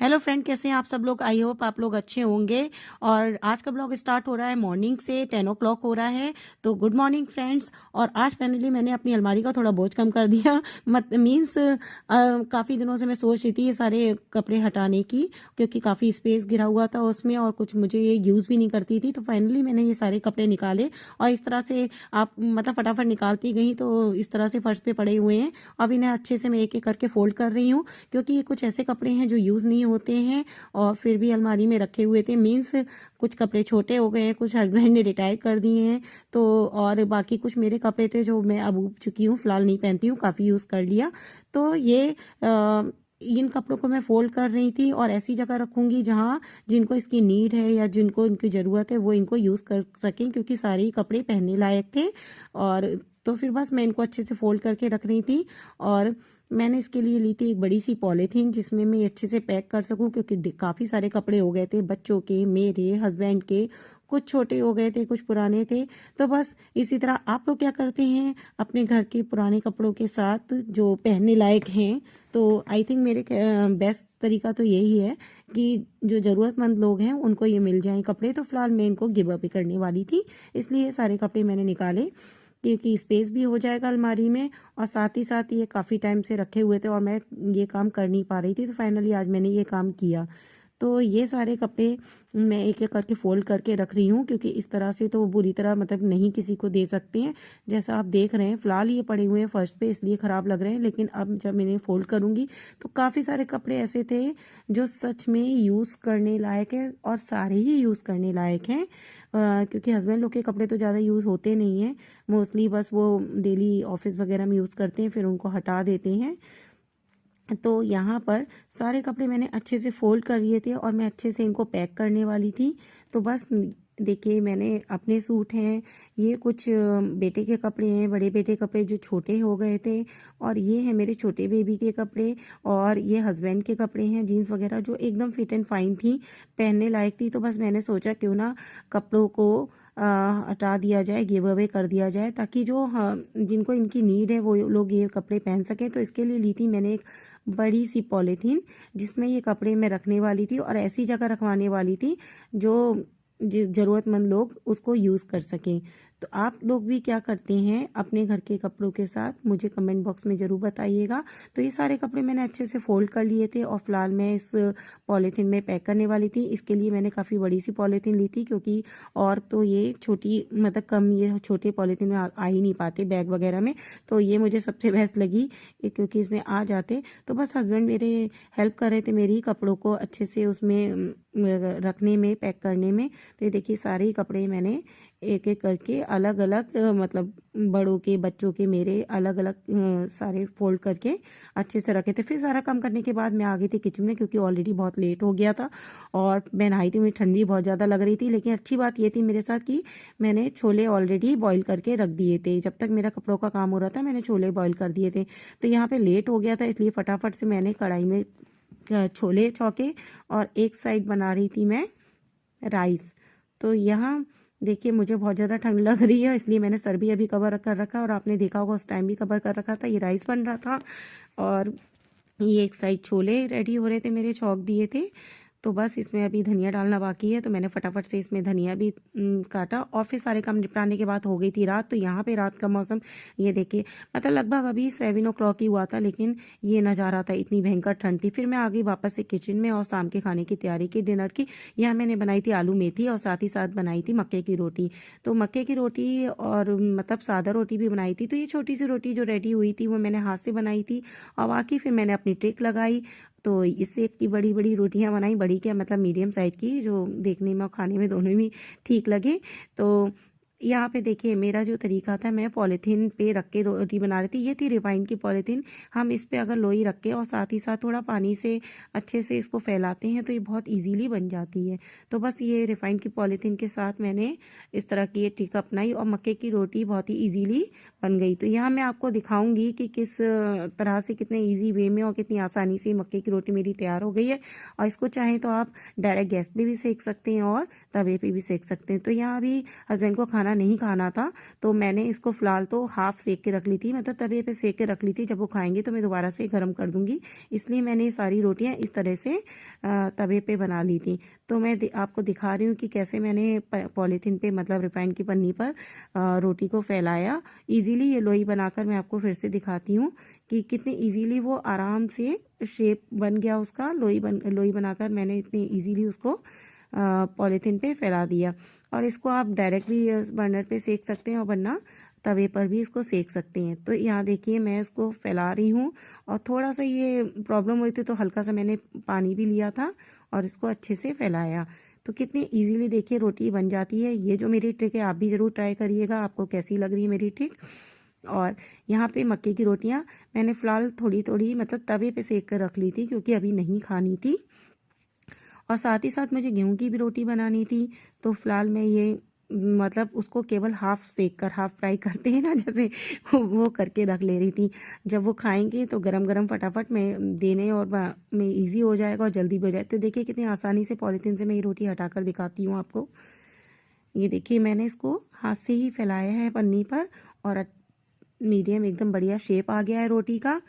Hello friend, कैसे हैं आप सब लोग। आई होप आप लोग अच्छे होंगे। और आज का ब्लॉग स्टार्ट हो रहा है मॉर्निंग से 10 o'clock हो रहा है। तो गुड मॉर्निंग फ्रेंड्स। और आज फाइनली मैंने अपनी अलमारी का थोड़ा बोझ कम कर दिया। मत मीन्स काफ़ी दिनों से मैं सोच रही थी ये सारे कपड़े हटाने की, क्योंकि काफ़ी स्पेस गिरा हुआ था उसमें और कुछ मुझे ये यूज़ भी नहीं करती थी। तो फाइनली मैंने ये सारे कपड़े निकाले और इस तरह से आप मतलब फटाफट निकालती गई तो इस तरह से फर्श पे पड़े हुए हैं। अब इन्हें अच्छे से मैं एक एक करके फोल्ड कर रही हूँ, क्योंकि ये कुछ ऐसे कपड़े हैं जो यूज़ नहीं होते हैं और फिर भी अलमारी में रखे हुए थे। मीन्स कुछ कपड़े छोटे हो गए हैं, कुछ हस्बैंड ने रिटायर कर दिए हैं। तो और बाकी कुछ मेरे कपड़े थे जो मैं अब ऊब चुकी हूँ, फ़िलहाल नहीं पहनती हूँ, काफ़ी यूज़ कर लिया। तो ये इन कपड़ों को मैं फ़ोल्ड कर रही थी और ऐसी जगह रखूँगी जहाँ जिनको इसकी नीड है या जिनको इनकी ज़रूरत है वो इनको यूज़ कर सकें, क्योंकि सारे ही कपड़े पहनने लायक थे। और तो फिर बस मैं इनको अच्छे से फ़ोल्ड करके रख रही थी। और मैंने इसके लिए ली थी एक बड़ी सी पॉलीथीन जिसमें मैं अच्छे से पैक कर सकूं, क्योंकि काफ़ी सारे कपड़े हो गए थे, बच्चों के, मेरे हस्बैंड के, कुछ छोटे हो गए थे, कुछ पुराने थे। तो बस इसी तरह आप लोग क्या करते हैं अपने घर के पुराने कपड़ों के साथ जो पहनने लायक हैं। तो आई थिंक मेरे बेस्ट तरीका तो यही है कि जो ज़रूरतमंद लोग हैं उनको ये मिल जाएं कपड़े। तो फिलहाल मैं इनको गिव अप करने वाली थी, इसलिए सारे कपड़े मैंने निकाले, क्योंकि स्पेस भी हो जाएगा अलमारी में और साथ ही साथ ये काफ़ी टाइम से रखे हुए थे और मैं ये काम कर नहीं पा रही थी। तो फाइनली आज मैंने ये काम किया। तो ये सारे कपड़े मैं एक एक करके फ़ोल्ड करके रख रही हूँ, क्योंकि इस तरह से तो वो बुरी तरह मतलब नहीं किसी को दे सकते हैं। जैसा आप देख रहे हैं फ़िलहाल ये पड़े हुए हैं फर्श पे, इसलिए ख़राब लग रहे हैं, लेकिन अब जब मैं इन्हें फ़ोल्ड करूँगी तो काफ़ी सारे कपड़े ऐसे थे जो सच में यूज़ करने लायक है और सारे ही यूज़ करने लायक हैं। क्योंकि हस्बैंड लोग के कपड़े तो ज़्यादा यूज़ होते नहीं हैं, मोस्टली बस वो डेली ऑफिस वगैरह में यूज़ करते हैं, फिर उनको हटा देते हैं। तो यहाँ पर सारे कपड़े मैंने अच्छे से फ़ोल्ड कर लिए थे और मैं अच्छे से इनको पैक करने वाली थी। तो बस देखिए, मैंने अपने सूट हैं, ये कुछ बेटे के कपड़े हैं, बड़े बेटे के कपड़े जो छोटे हो गए थे, और ये है मेरे छोटे बेबी के कपड़े, और ये हस्बैंड के कपड़े हैं, जीन्स वगैरह जो एकदम फिट एंड फाइन थी, पहनने लायक थी। तो बस मैंने सोचा क्यों ना कपड़ों को हटा दिया जाए, गिव अवे कर दिया जाए, ताकि जो जिनको इनकी नीड है वो लोग ये कपड़े पहन सकें। तो इसके लिए ली थी मैंने एक बड़ी सी पॉलीथीन, जिसमें ये कपड़े मैं रखने वाली थी और ऐसी जगह रखवाने वाली थी जो जिस ज़रूरतमंद लोग उसको यूज़ कर सकें। तो आप लोग भी क्या करते हैं अपने घर के कपड़ों के साथ, मुझे कमेंट बॉक्स में ज़रूर बताइएगा। तो ये सारे कपड़े मैंने अच्छे से फ़ोल्ड कर लिए थे और फ़िलहाल मैं इस पॉलीथीन में पैक करने वाली थी। इसके लिए मैंने काफ़ी बड़ी सी पॉलीथीन ली थी, क्योंकि और तो ये छोटी मतलब कम, ये छोटे पॉलीथीन में आ ही नहीं पाते बैग वगैरह में। तो ये मुझे सबसे बेस्ट लगी, क्योंकि इसमें आ जाते। तो बस हस्बैंड मेरे हेल्प कर रहे थे मेरी कपड़ों को अच्छे से उसमें रखने में, पैक करने में। तो ये देखिए, सारे ही कपड़े मैंने एक एक करके अलग अलग मतलब बड़ों के, बच्चों के, मेरे अलग अलग सारे फोल्ड करके अच्छे से रखे थे। फिर सारा काम करने के बाद मैं आ गई थी किचन में, क्योंकि ऑलरेडी बहुत लेट हो गया था और मैं नहाई थी, मुझे ठंड भी बहुत ज़्यादा लग रही थी। लेकिन अच्छी बात ये थी मेरे साथ कि मैंने छोले ऑलरेडी बॉईल करके रख दिए थे। जब तक मेरा कपड़ों का काम हो रहा था मैंने छोले बॉईल कर दिए थे। तो यहाँ पे लेट हो गया था, इसलिए फटाफट से मैंने कढ़ाई में छोले छौके और एक साइड बना रही थी मैं राइस। तो यहाँ देखिए, मुझे बहुत ज़्यादा ठंड लग रही है, इसलिए मैंने सर भी अभी कवर कर रखा, और आपने देखा होगा उस टाइम भी कवर कर रखा था। ये राइस बन रहा था और ये एक साइड छोले रेडी हो रहे थे मेरे, छौंक दिए थे। तो बस इसमें अभी धनिया डालना बाकी है, तो मैंने फटाफट से इसमें धनिया भी काटा और फिर सारे काम निपटाने के बाद हो गई थी रात। तो यहाँ पे रात का मौसम ये देखिए, मतलब लगभग अभी 7 o'clock ही हुआ था, लेकिन ये नज़ारा था, इतनी भयंकर ठंड थी। फिर मैं आ गई वापस से किचन में और शाम के खाने की तैयारी की, डिनर की। यहाँ मैंने बनाई थी आलू मेथी और साथ ही साथ बनाई थी मक्के की रोटी। तो मक्के की रोटी और मतलब सादा रोटी भी बनाई थी। तो ये छोटी सी रोटी जो रेडी हुई थी वो मैंने हाथ से बनाई थी और बाकी फिर मैंने अपनी ट्रिक लगाई। तो इस शेप की बड़ी बड़ी रोटियां बनाई, बड़ी क्या मतलब मीडियम साइज़ की, जो देखने में और खाने में दोनों में ठीक लगे। तो यहाँ पे देखिए, मेरा जो तरीका था, मैं पॉलीथीन पे रख के रोटी बना रही थी। ये थी रिफाइंड की पॉलीथीन। हम इस पे अगर लोई रख के और साथ ही साथ थोड़ा पानी से अच्छे से इसको फैलाते हैं तो ये बहुत इजीली बन जाती है। तो बस ये रिफाइंड की पॉलीथीन के साथ मैंने इस तरह की ये ट्रिक अपनाई और मक्के की रोटी बहुत ही ईजीली बन गई। तो यहाँ मैं आपको दिखाऊंगी कि किस तरह से, कितने ईजी वे में और कितनी आसानी से मक्के की रोटी मेरी तैयार हो गई है। और इसको चाहें तो आप डायरेक्ट गैस पे भी सेक सकते हैं और तवे पे भी सेक सकते हैं। तो यहाँ अभी हस्बैंड को खाना खाना नहीं खाना था, तो मैंने इसको फ़िलहाल तो हाफ़ सेक के रख ली थी, मतलब तवे पे सेक के रख ली थी। जब वो खाएंगे तो मैं दोबारा से गर्म कर दूंगी, इसलिए मैंने ये सारी रोटियां इस तरह से तवे पे बना ली थी। तो मैं आपको दिखा रही हूँ कि कैसे मैंने पॉलीथीन पे, मतलब रिफाइंड की पन्नी पर रोटी को फैलाया ईजीली। ये लोई बनाकर मैं आपको फिर से दिखाती हूँ कि कितने ईजीली वो आराम से शेप बन गया उसका। लोई बनाकर मैंने इतनी ईजीली उसको पॉलीथीन पे फैला दिया। और इसको आप डायरेक्ट भी बर्नर पे सेक सकते हैं और वरना तवे पर भी इसको सेक सकते हैं। तो यहाँ देखिए मैं इसको फैला रही हूँ, और थोड़ा सा ये प्रॉब्लम हुई थी तो हल्का सा मैंने पानी भी लिया था और इसको अच्छे से फैलाया। तो कितनी इजीली देखिए रोटी बन जाती है। ये जो मेरी ट्रिक है आप भी ज़रूर ट्राई करिएगा, आपको कैसी लग रही है मेरी ट्रिक। और यहाँ पे मक्के की रोटियाँ मैंने फ़िलहाल थोड़ी थोड़ी मतलब तवे पे सेक कर रख ली थी, क्योंकि अभी नहीं खानी थी। और साथ ही साथ मुझे गेहूं की भी रोटी बनानी थी, तो फिलहाल मैं ये मतलब उसको केवल हाफ सेक कर, हाफ फ्राई करते हैं ना जैसे, वो करके रख ले रही थी। जब वो खाएंगे तो गरम गरम फटाफट में देने और में इजी हो जाएगा और जल्दी भी हो जाए। तो देखिए कितनी आसानी से पॉलीथीन से मैं ये रोटी हटाकर दिखाती हूँ आपको। ये देखिए मैंने इसको हाथ से ही फैलाया है पन्नी पर, और मीडियम एकदम बढ़िया शेप आ गया है रोटी का।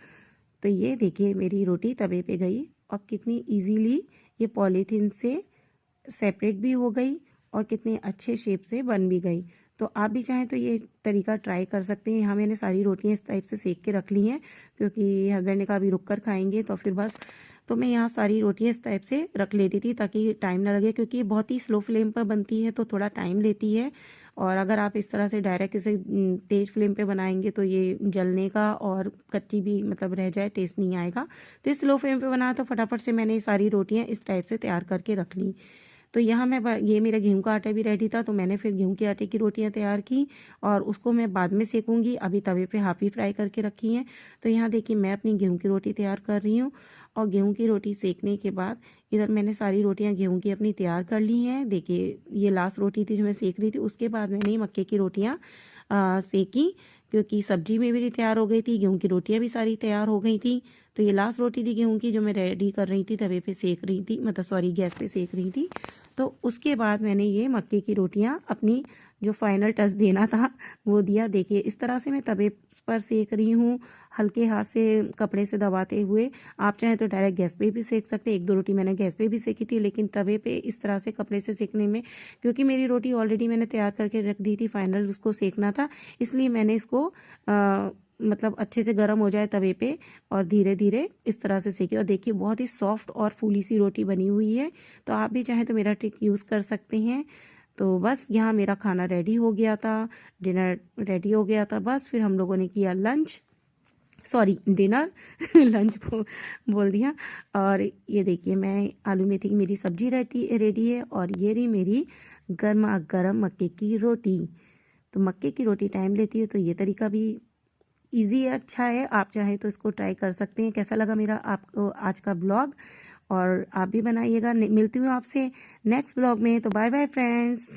तो ये देखिए मेरी रोटी तवे पे गई और कितनी इजीली ये पॉलीथीन से सेपरेट भी हो गई और कितने अच्छे शेप से बन भी गई। तो आप भी चाहें तो ये तरीका ट्राई कर सकते हैं। यहाँ मैंने सारी रोटियाँ इस टाइप से सेक के रख ली हैं, क्योंकि हस्बैंड ने कहा अभी रुक कर खाएंगे, तो फिर बस तो मैं यहाँ सारी रोटियाँ इस टाइप से रख लेती थी ताकि टाइम ना लगे, क्योंकि ये बहुत ही स्लो फ्लेम पर बनती है तो थोड़ा टाइम लेती है। और अगर आप इस तरह से डायरेक्ट इसे तेज़ फ्लेम पे बनाएंगे तो ये जलने का और कच्ची भी मतलब रह जाए, टेस्ट नहीं आएगा। तो इस स्लो फ्लेम पे बनाया तो फटाफट से मैंने ये सारी रोटियाँ इस टाइप से तैयार करके रख ली। तो यहाँ मैं ये मेरा गेहूं का आटा भी रेडी था, तो मैंने फिर गेहूं के आटे की रोटियां तैयार की और उसको मैं बाद में सेकूंगी। अभी तवे पे हाफ ही फ्राई करके रखी हैं। तो यहाँ देखिए मैं अपनी गेहूं की रोटी तैयार कर रही हूँ, और गेहूं की रोटी सेकने के बाद इधर मैंने सारी रोटियां गेहूं की अपनी तैयार कर ली हैं। देखिए ये लास्ट रोटी थी जो मैं सेक रही थी, उसके बाद मैंने मक्के की रोटियाँ सेकी, क्योंकि सब्जी में भी तैयार हो गई थी, गेहूं की रोटियां भी सारी तैयार हो गई थी। तो ये लास्ट रोटी थी गेहूं की जो मैं रेडी कर रही थी, तवे पे सेक रही थी, मतलब सॉरी गैस पे सेक रही थी। तो उसके बाद मैंने ये मक्के की रोटियां अपनी जो फाइनल टच देना था वो दिया। देखिए इस तरह से मैं तवे पर सेक रही हूँ, हल्के हाथ से कपड़े से दबाते हुए। आप चाहें तो डायरेक्ट गैस पे भी सेक सकते हैं। एक दो रोटी मैंने गैस पे भी सेकी थी, लेकिन तवे पे इस तरह से कपड़े से सेकने में, क्योंकि मेरी रोटी ऑलरेडी मैंने तैयार करके रख दी थी, फाइनल उसको सेकना था, इसलिए मैंने इसको मतलब अच्छे से गर्म हो जाए तवे पे और धीरे धीरे इस तरह से सेकी। और देखिए बहुत ही सॉफ्ट और फूली सी रोटी बनी हुई है। तो आप भी चाहें तो मेरा ट्रिक यूज़ कर सकते हैं। तो बस यहाँ मेरा खाना रेडी हो गया था, डिनर रेडी हो गया था। बस फिर हम लोगों ने किया लंच, सॉरी डिनर लंच बोल दिया। और ये देखिए मैं आलू मेथी की मेरी सब्जी रेडी है, और ये रही मेरी गर्मा गर्म मक्के की रोटी। तो मक्के की रोटी टाइम लेती है, तो ये तरीका भी इजी है, अच्छा है। आप चाहें तो इसको ट्राई कर सकते हैं। कैसा लगा मेरा आपको आज का ब्लॉग, और आप भी बनाइएगा। मिलती हूँ आपसे नेक्स्ट ब्लॉग में। तो बाय बाय फ्रेंड्स।